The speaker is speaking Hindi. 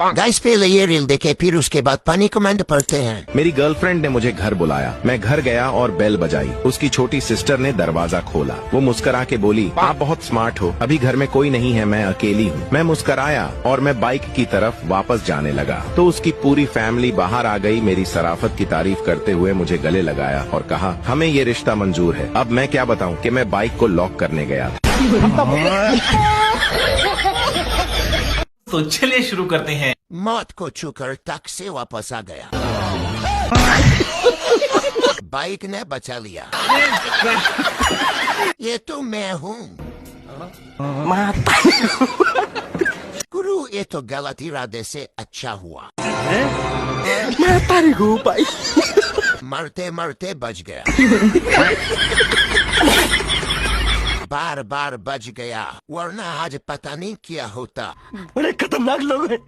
गाइस पहले ये रील देखे फिर उसके बाद पानी कमेंट पढ़ते हैं। मेरी गर्लफ्रेंड ने मुझे घर बुलाया। मैं घर गया और बेल बजाई। उसकी छोटी सिस्टर ने दरवाजा खोला। वो मुस्कुरा के बोली, आप बहुत स्मार्ट हो, अभी घर में कोई नहीं है, मैं अकेली हूँ। मैं मुस्कुराया और मैं बाइक की तरफ वापस जाने लगा तो उसकी पूरी फैमिली बाहर आ गई। मेरी शराफत की तारीफ करते हुए मुझे गले लगाया और कहा, हमें ये रिश्ता मंजूर है। अब मैं क्या बताऊँ कि मैं बाइक को लॉक करने गया था। तो चलिए शुरू करते हैं। मौत को छूकर तक से वापस आ गया। बाइक ने बचा लिया। ये तो मैं हूँ। गुरु ये तो गलत इरादे से अच्छा हुआ। मरते मरते बच गया। बार बार बच गया वरना आज पता नहीं क्या होता। बड़े खतरनाक लोग हैं।